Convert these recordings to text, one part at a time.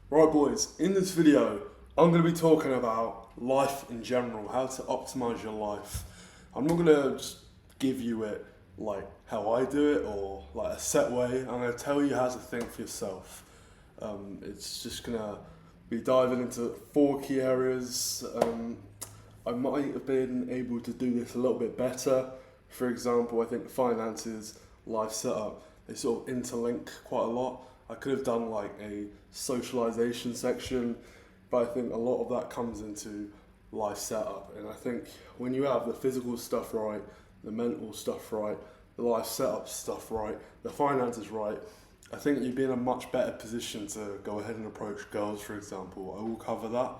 Right boys, in this video I'm going to be talking about life in general, how to optimize your life. I'm not going to just give you it like how I do it or like a set way. I'm going to tell you how to think for yourself. It's just going to be diving into four key areas. I might have been able to do this a little bit better. For example, I think finances, life setup, they sort of interlink quite a lot. I could have done like a socialization section, but I think a lot of that comes into life setup. And I think when you have the physical stuff right, the mental stuff right, the life setup stuff right, the finances right, I think you'd be in a much better position to go ahead and approach girls, for example. I will cover that,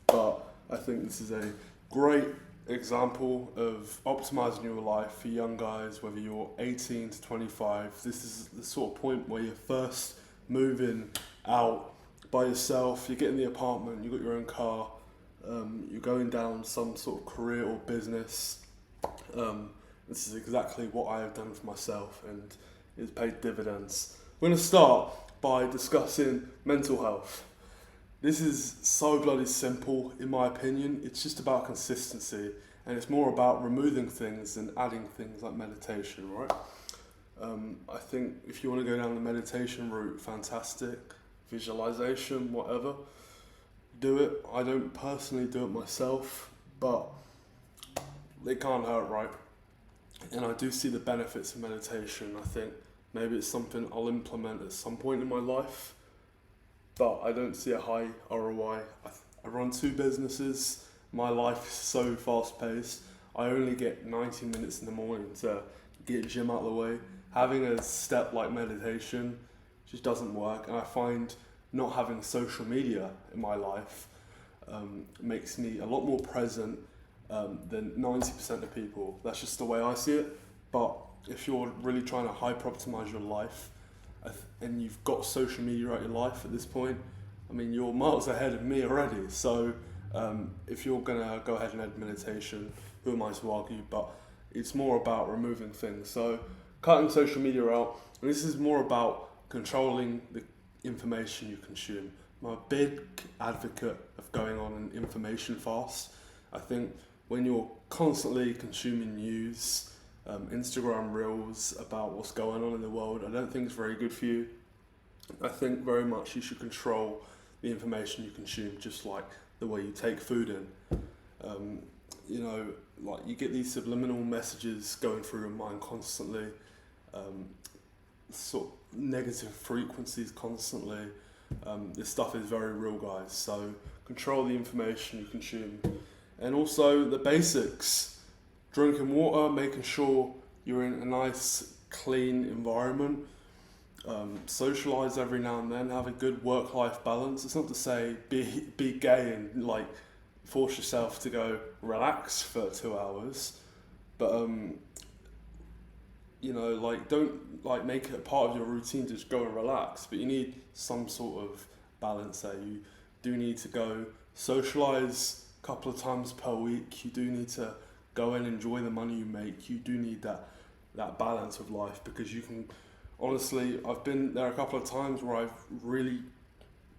but I think this is a great example of optimizing your life for young guys, whether you're 18 to 25. This is the sort of point where you're first moving out by yourself, you get in the apartment, you got your own car, you're going down some sort of career or business. This is exactly what I have done for myself and it's paid dividends. We're going to start by discussing mental health. This is so bloody simple in my opinion. It's just about consistency and it's more about removing things than adding things like meditation, right? I think if you want to go down the meditation route, fantastic. Visualization, whatever, do it. I don't personally do it myself, but it can't hurt, right? And I do see the benefits of meditation. I think maybe it's something I'll implement at some point in my life, but I don't see a high ROI. I run two businesses. My life is so fast paced. I only get 90 minutes in the morning to get gym out of the way. Having a step like meditation just doesn't work, and I find not having social media in my life makes me a lot more present than 90% of people. That's just the way I see it. But if you're really trying to hyper optimize your life and you've got social media out your life at this point, I mean, you're miles ahead of me already. So if you're gonna go ahead and add meditation, who am I to argue? But it's more about removing things. So cutting social media out, and this is more about controlling the information you consume. I'm a big advocate of going on an information fast. I think when you're constantly consuming news, Instagram reels about what's going on in the world, I don't think it's very good for you. I think very much you should control the information you consume, just like the way you take food in. Like you get these subliminal messages going through your mind constantly, sort of negative frequencies constantly. This stuff is very real, guys. So control the information you consume, and also the basics: drinking water, making sure you're in a nice, clean environment. Socialize every now and then. Have a good work-life balance. It's not to say be gay and like force yourself to go relax for 2 hours, but don't like make it a part of your routine to just go and relax, but you need some sort of balance there. You do need to go socialize a couple of times per week. You do need to go and enjoy the money you make. You do need that balance of life, because you can honestly, I've been there a couple of times where I've really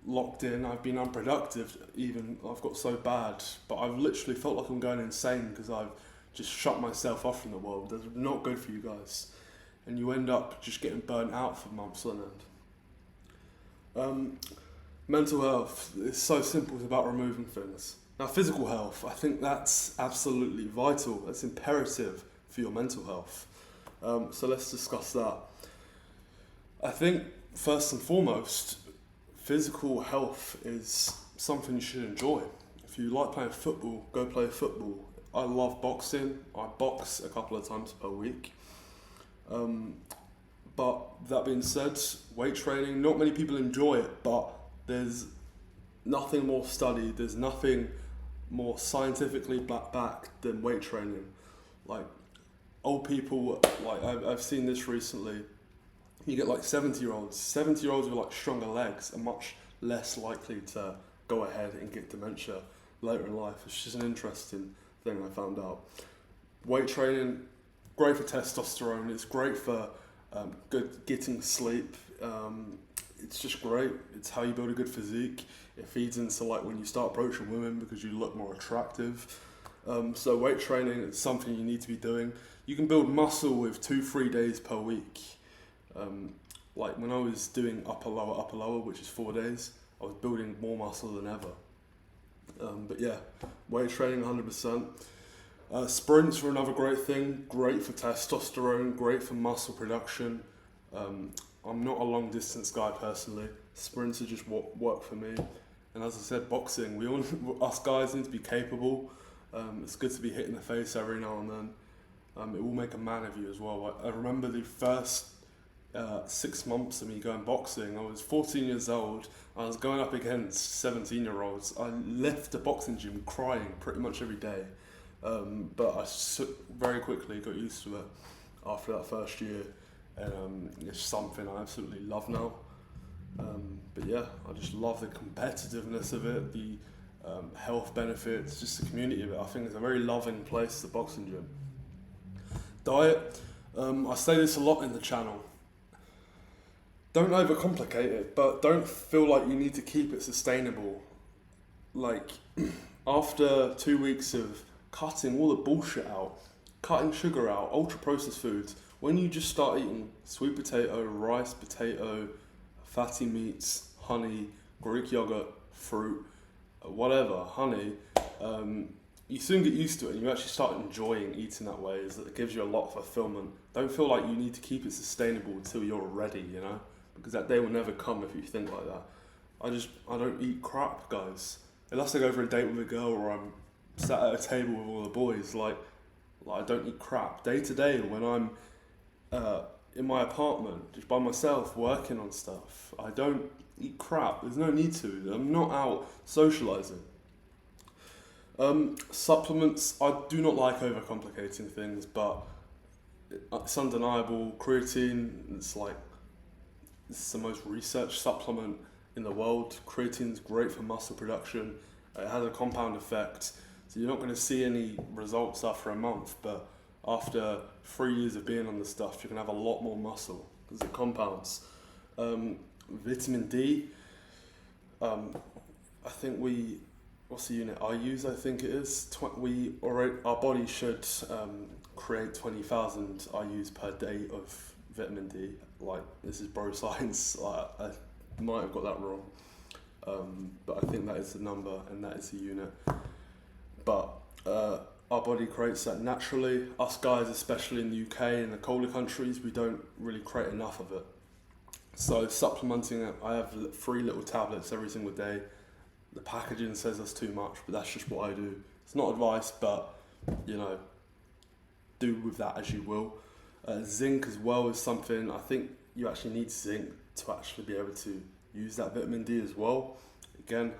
locked in, I've been unproductive even, I've got so bad, but I've literally felt like I'm going insane because I've just shut myself off from the world. That's not good for you guys, and you end up just getting burnt out for months on end. Mental health is so simple, it's about removing things. Now physical health, I think that's absolutely vital, that's imperative for your mental health. So let's discuss that. I think first and foremost, physical health is something you should enjoy. If you like playing football, go play football. I love boxing. I box a couple of times per week. But that being said, weight training, not many people enjoy it, but there's nothing more studied, there's nothing more scientifically backed than weight training. Like old people, like I've seen this recently, you get like 70-year-olds with like stronger legs are much less likely to go ahead and get dementia later in life. It's just an interesting thing I found out. Weight training, great for testosterone, it's great for good getting sleep. it's just great. It's how you build a good physique. It feeds into like when you start approaching women because you look more attractive. So weight training is something you need to be doing. You can build muscle with 2-3 days per week. Like when I was doing upper lower, which is 4 days, I was building more muscle than ever. But yeah, weight training 100%. Sprints are another great thing, great for testosterone, great for muscle production. I'm not a long distance guy personally. Sprints are just what work for me. And as I said, boxing, us guys need to be capable. It's good to be hit in the face every now and then. It will make a man of you as well. I remember the first 6 months of me going boxing. I was 14 years old. I was going up against 17-year-olds. I left the boxing gym crying pretty much every day. But I very quickly got used to it after that first year. And it's something I absolutely love now. But yeah, I just love the competitiveness of it, the health benefits, just the community of it. I think it's a very loving place, the boxing gym. Diet, I say this a lot in the channel. Don't overcomplicate it, but don't feel like you need to keep it sustainable. Like, after 2 weeks of cutting all the bullshit out, cutting sugar out, ultra processed foods, when you just start eating sweet potato, rice, potato, fatty meats, honey, Greek yogurt, fruit, whatever, honey, you soon get used to it and you actually start enjoying eating that way. It gives you a lot of fulfillment. Don't feel like you need to keep it sustainable until you're ready, you know? Because that day will never come if you think like that. I don't eat crap, guys. Unless I go for a date with a girl or I'm sat at a table with all the boys, like I don't eat crap. Day to day when I'm in my apartment, just by myself, working on stuff, I don't eat crap. There's no need to. I'm not out socialising. Supplements, I do not like overcomplicating things, but it's undeniable. Creatine, it's the most researched supplement in the world. Creatine's great for muscle production. It has a compound effect, so you're not going to see any results after a month, but after 3 years of being on the stuff, you can have a lot more muscle because it compounds. Vitamin D, I think what's the unit I use? I think it is. Our body should create 20,000 IUs per day of vitamin D. Like, this is bro science. I might have got that wrong, but I think that is the number and that is the unit. But our body creates that naturally. Us guys, especially in the UK and the colder countries, we don't really create enough of it. So supplementing it, I have 3 little tablets every single day. The packaging says that's too much, but that's just what I do. It's not advice, but you know, do with that as you will. Zinc as well is something, I think you actually need zinc to actually be able to use that vitamin D as well. Again,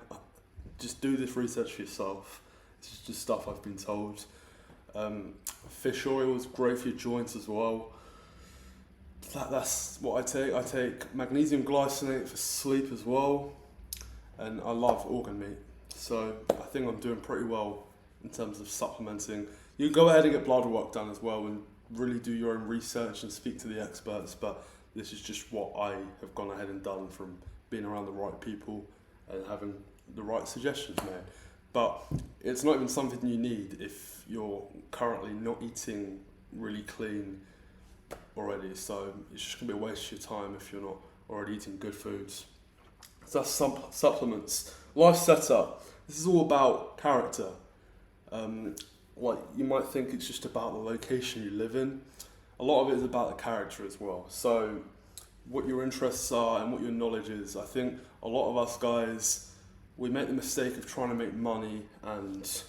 just do this research for yourself. It's just stuff I've been told. Fish oil is great for your joints as well. That's what I take. I take magnesium glycinate for sleep as well. And I love organ meat. So I think I'm doing pretty well in terms of supplementing. You can go ahead and get blood work done as well and really do your own research and speak to the experts, but this is just what I have gone ahead and done from being around the right people and having the right suggestions made. But it's not even something you need if you're currently not eating really clean already, so it's just going to be a waste of your time if you're not already eating good foods. So that's supplements. Life setup. This is all about character. Like, you might think it's just about the location you live in. A lot of it is about the character as well. So what your interests are and what your knowledge is. I think a lot of us guys, we make the mistake of trying to make money and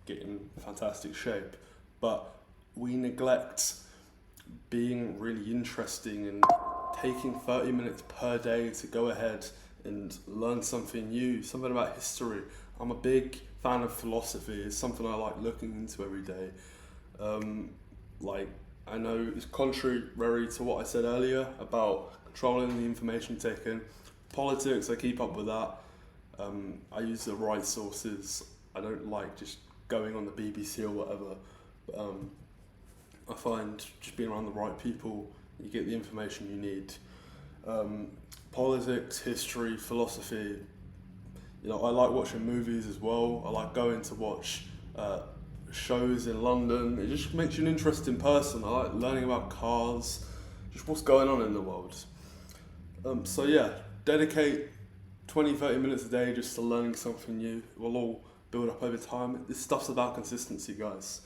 get in fantastic shape, but we neglect being really interesting and taking 30 minutes per day to go ahead and learn something new, something about history. I'm a big fan of philosophy. It's something I like looking into every day. I know it's contrary to what I said earlier about controlling the information taken. Politics, I keep up with that. I use the right sources. I don't like just going on the BBC or whatever. I find just being around the right people, you get the information you need. Politics, history, philosophy. You know, I like watching movies as well. I like going to watch shows in London. It just makes you an interesting person. I like learning about cars, just what's going on in the world. So yeah, dedicate 20, 30 minutes a day just to learning something new. We'll all build up over time. This stuff's about consistency, guys.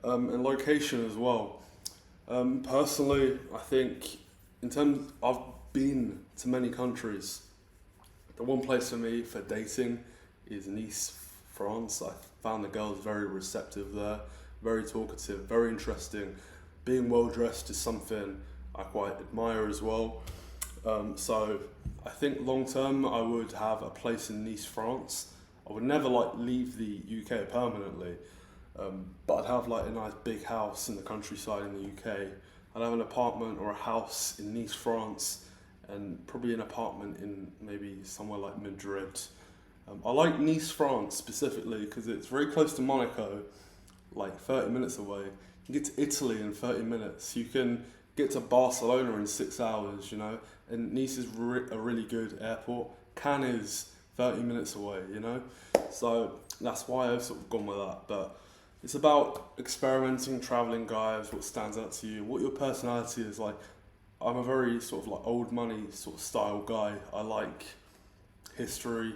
And location as well. Personally, I think I've been to many countries. The one place for me for dating is Nice, France. I found the girls very receptive there, very talkative, very interesting. Being well dressed is something I quite admire as well. So I think long term I would have a place in Nice, France. I would never leave the UK permanently, but I'd have a nice big house in the countryside in the UK. I'd have an apartment or a house in Nice, France, and probably an apartment in maybe somewhere like Madrid. I like Nice, France specifically because it's very close to Monaco, 30 minutes away. You can get to Italy in 30 minutes. You can get to Barcelona in 6 hours, and Nice is a really good airport. Cannes is 30 minutes away, So that's why I've sort of gone with that. But it's about experimenting, traveling, guys, what stands out to you, what your personality is like. I'm a very sort of old money sort of style guy. I like history.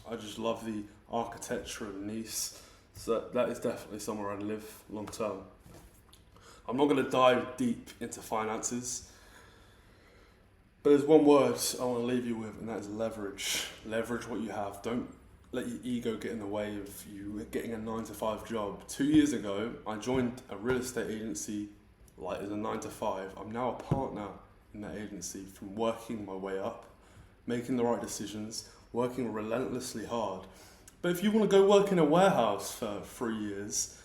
I just love the architecture of Nice. So that is definitely somewhere I'd live long term. I'm not going to dive deep into finances, but there's one word I want to leave you with, and that is leverage. Leverage what you have. Don't let your ego get in the way of you getting a 9-to-5 job. 2 years ago, I joined a real estate agency as a 9-to-5. I'm now a partner in that agency from working my way up, making the right decisions, working relentlessly hard. But if you want to go work in a warehouse for 3 years,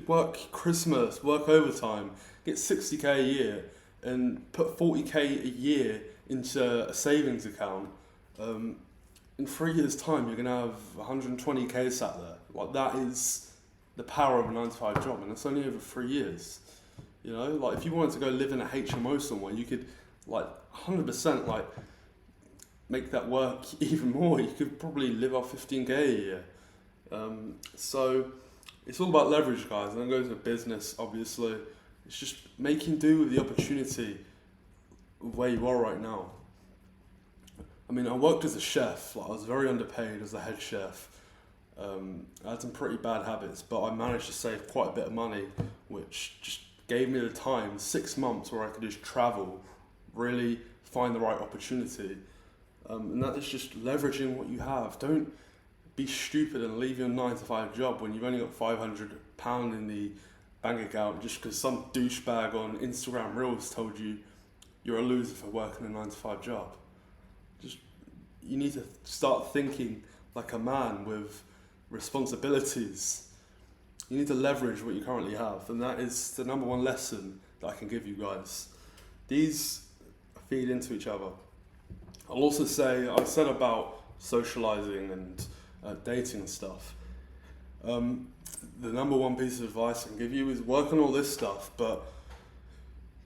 work Christmas, work overtime, get 60k a year, and put 40k a year into a savings account, in 3 years' time you're going to have 120k sat there. That is the power of a 9-to-5 job, and it's only over 3 years. If you wanted to go live in a HMO somewhere, you could 100% make that work even more. You could probably live off 15k a year. So it's all about leverage, guys. And then goes to business, obviously. It's just making do with the opportunity of where you are right now. I mean, I worked as a chef. I was very underpaid as a head chef. I had some pretty bad habits, but I managed to save quite a bit of money, which just gave me the time, 6 months, where I could just travel, really find the right opportunity. And that is just leveraging what you have. Don't be stupid and leave your 9-to-5 job when you've only got £500 in the bank account just because some douchebag on Instagram Reels told you you're a loser for working a 9-to-5 job. You need to start thinking like a man with responsibilities. You need to leverage what you currently have, and that is the number one lesson that I can give you guys. These feed into each other. I'll also say, I said about socializing and dating and stuff. The number one piece of advice I can give you is work on all this stuff, but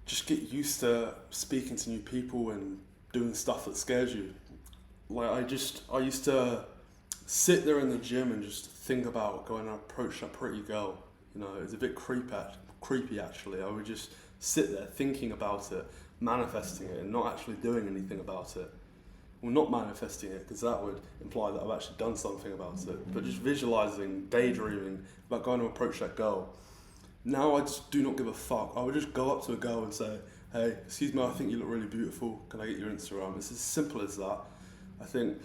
just get used to speaking to new people and doing stuff that scares you. I used to sit there in the gym and just think about going and approach that pretty girl. It's a bit creepy actually. I would just sit there thinking about it, manifesting it, and not actually doing anything about it. Well, not manifesting it, because that would imply that I've actually done something about it, but just visualizing, daydreaming about going to approach that girl. Now I just do not give a fuck. I would just go up to a girl and say, hey, excuse me, I think you look really beautiful. Can I get your Instagram? It's as simple as that. I think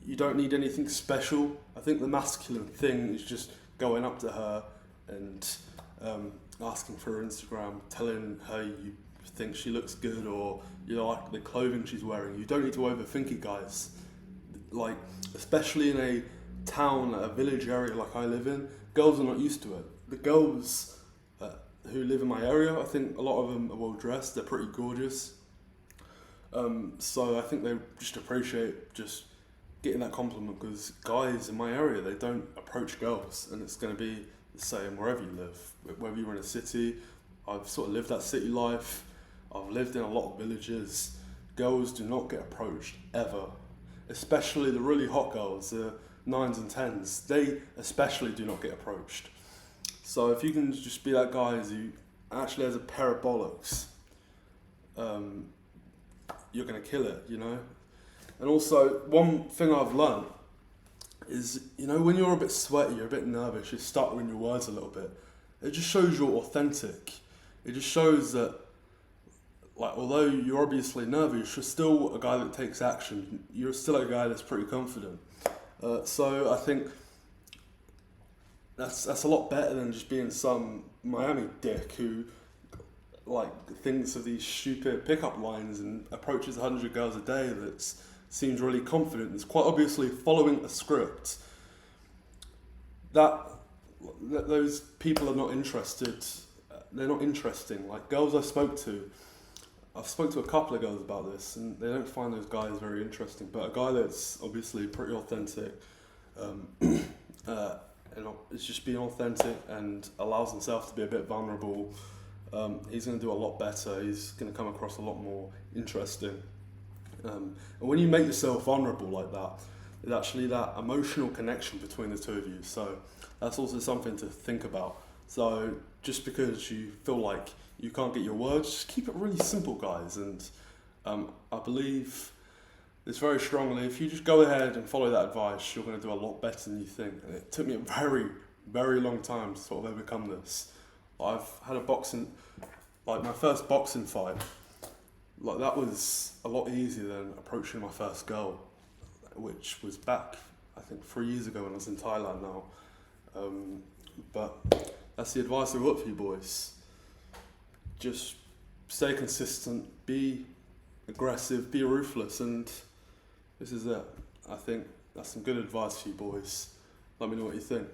you don't need anything special. I think the masculine thing is just going up to her and asking for her Instagram, telling her you think she looks good or you like the clothing she's wearing. You don't need to overthink it, guys. Especially in a town, a village area like I live in, girls are not used to it. The girls who live in my area, I think a lot of them are well dressed, they're pretty gorgeous. So I think they just appreciate just getting that compliment, because guys in my area, they don't approach girls, and it's going to be the same wherever you live. Whether you're in a city, I've sort of lived that city life, I've lived in a lot of villages. girls do not get approached ever, especially the really hot girls, the 9s and 10s. They especially do not get approached. So if you can just be that guy who actually has a pair of bollocks, you're gonna kill it, you know. And also, one thing I've learned is, you know, when you're a bit sweaty, you're a bit nervous, you're stuttering your words a little bit, it just shows you're authentic. It just shows that, like, although you're obviously nervous, you're still a guy that takes action. You're still a guy that's pretty confident. So I think that's a lot better than just being some Miami dick who, like, thinks of these stupid pickup lines and approaches 100 girls a day that seems really confident. It's quite obviously following a script. That those people are not interested. They're not interesting. Like, girls I've spoke to a couple of girls about this, and they don't find those guys very interesting. But a guy that's obviously pretty authentic, and is just being authentic and allows himself to be a bit vulnerable, he's going to do a lot better. He's going to come across a lot more interesting. And when you make yourself vulnerable like that, there's actually that emotional connection between the two of you. So that's also something to think about. So just because you feel like you can't get your words, just keep it really simple, guys. And I believe this very strongly. If you just go ahead and follow that advice, you're going to do a lot better than you think. And it took me a very, very long time to sort of overcome this. I've had my first boxing fight, like, that was a lot easier than approaching my first girl, which was back, I think, 3 years ago when I was in Thailand now. But that's the advice I've got for you boys. Just stay consistent, be aggressive, be ruthless, and this is it. I think that's some good advice for you boys. Let me know what you think.